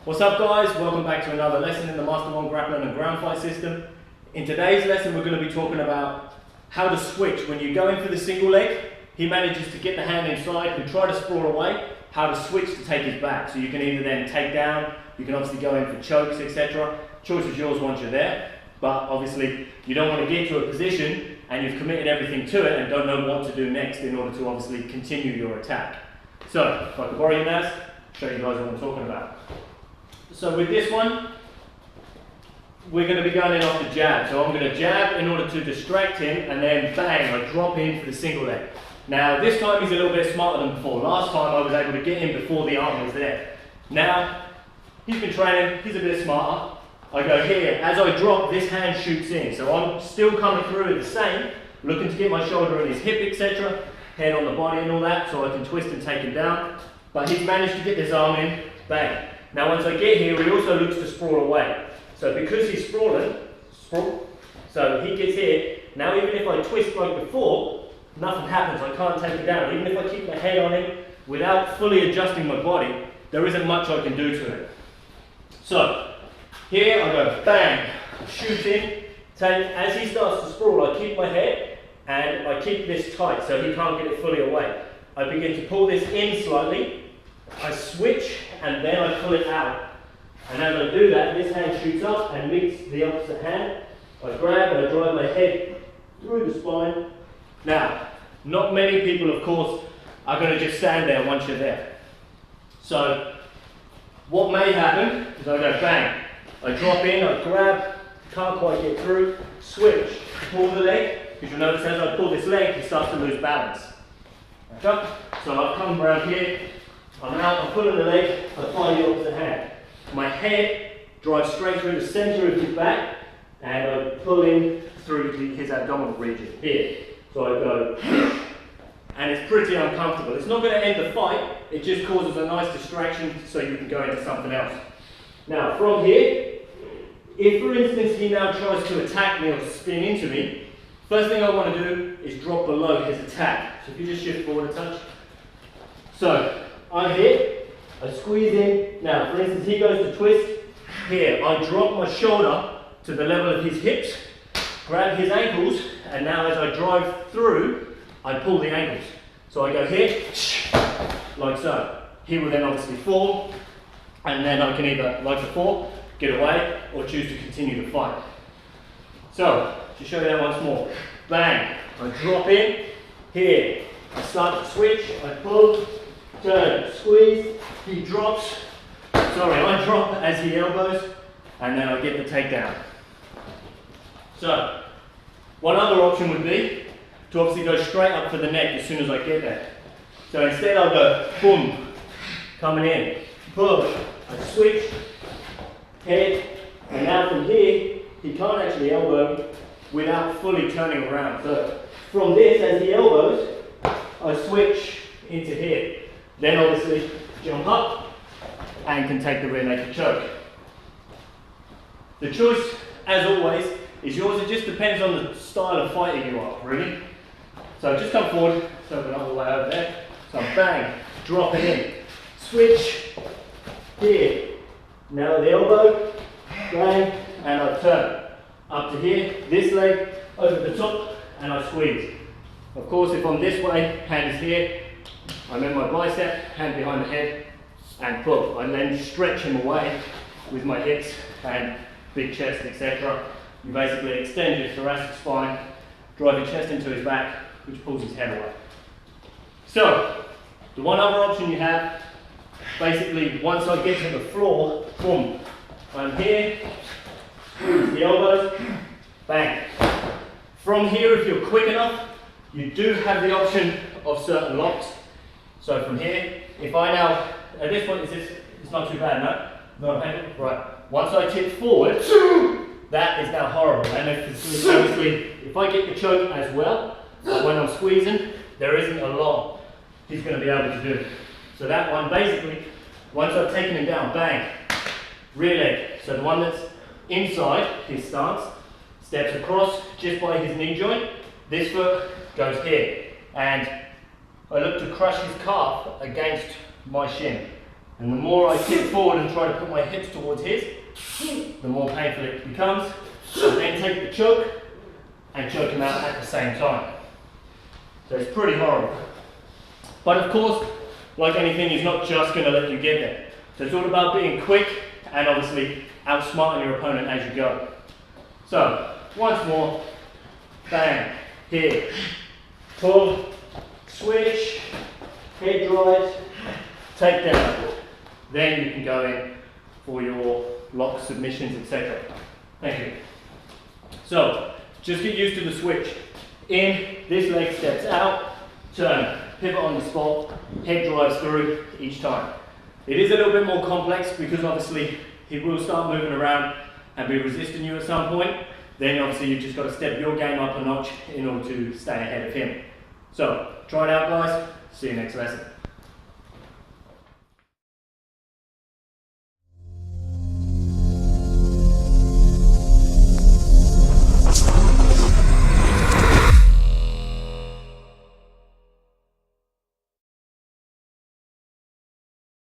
What's up guys, welcome back to another lesson in the Master 1 Grappling and Ground Fight system. In today's lesson we're going to be talking about how to switch. When you go in for the single leg, he manages to get the hand inside and try to sprawl away, how to switch to take his back. So you can either then take down, you can obviously go in for chokes, etc. Choice is yours once you're there, but obviously you don't want to get to a position and you've committed everything to it and don't know what to do next in order to obviously continue your attack. So, if I could borrow your mouse, show you guys what I'm talking about. So with this one, we're going to be going in off the jab. So I'm going to jab in order to distract him, and then bang, I drop in for the single leg. Now this time he's a little bit smarter than before. Last time I was able to get him before the arm was there. Now, he's been training, he's a bit smarter. I go here, as I drop, this hand shoots in. So I'm still coming through the same, looking to get my shoulder in his hip, etc. Head on the body and all that, so I can twist and take him down. But he's managed to get this arm in, bang. Now once I get here, he also looks to sprawl away. So because he's sprawling, so he gets here, now even if I twist like before, nothing happens, I can't take him down. Even if I keep my head on him, without fully adjusting my body, there isn't much I can do to it. So, here I go, bang, shoot in, take, as he starts to sprawl, I keep my head, and I keep this tight so he can't get it fully away. I begin to pull this in slightly, I switch, and then I pull it out. And as I do that, this hand shoots up and meets the opposite hand. I grab and I drive my head through the spine. Now, not many people, of course, are going to just stand there once you're there. So, what may happen is I go bang, I drop in, I grab, can't quite get through, switch, pull the leg, because you'll notice as I pull this leg, he starts to lose balance. Okay? So I've come around here, I'm out, I'm pulling the leg, I find the opposite hand. My head drives straight through the centre of his back, and I pull in through his abdominal region, here. So I go, and it's pretty uncomfortable. It's not going to end the fight, it just causes a nice distraction so you can go into something else. Now from here, if for instance he now tries to attack me or spin into me, first thing I want to do is drop below his attack. So if you just shift forward a touch. So, I'm here, I squeeze in. Now, for instance, he goes to twist. Here, I drop my shoulder to the level of his hips, grab his ankles, and now as I drive through, I pull the ankles. So I go here, like so. He will then obviously fall, and then I can either, like before, get away, or choose to continue the fight. So, to show you that once more. Bang, I drop in, here, I start to switch, I pull, turn, squeeze, he drops, I drop as he elbows, and then I get the takedown. So, one other option would be to obviously go straight up for the neck as soon as I get there. So instead I'll go, boom, coming in, push, I switch, head, and now from here, he can't actually elbow me without fully turning around. So from this, as he elbows, I switch into here. Then obviously jump up and can take the rear naked choke. The choice, as always, is yours. It just depends on the style of fighter you are, really. So just come forward, so open up all the way over there. So bang, drop it in. Switch, here. Now the elbow, bang, and I turn. Up to here, this leg, over the top, and I squeeze. Of course, if I'm this way, hand is here, I'm in my bicep, hand behind the head, and pull. I then stretch him away with my hips and big chest, etc. You basically extend your thoracic spine, drive your chest into his back, which pulls his head away. So, the one other option you have, basically once I get to the floor, boom, I'm here, squeeze the elbows, bang. From here, if you're quick enough, you do have the option of certain locks. So from here, if I now, at this point, it's not too bad, no? No. Right. Once I tip forward, that is now horrible. And if I get the choke as well, when I'm squeezing, there isn't a lot he's going to be able to do. So that one, basically, once I've taken him down, bang, rear leg. So the one that's inside his stance, steps across just by his knee joint, this foot goes here, and I look to crush his calf against my shin. And the more I tip forward and try to put my hips towards his, the more painful it becomes. And then take the choke and choke him out at the same time. So it's pretty horrible. But of course, like anything, he's not just going to let you get there. So it's all about being quick and obviously outsmarting your opponent as you go. So, once more, bang, here, pull, switch, head drive, take down. Then you can go in for your locks, submissions, etc. Thank you. So, just get used to the switch. In, this leg steps out, turn, pivot on the spot, head drives through each time. It is a little bit more complex because obviously he will start moving around and be resisting you at some point. Then obviously you've just got to step your game up a notch in order to stay ahead of him. So, try it out guys, see you next lesson.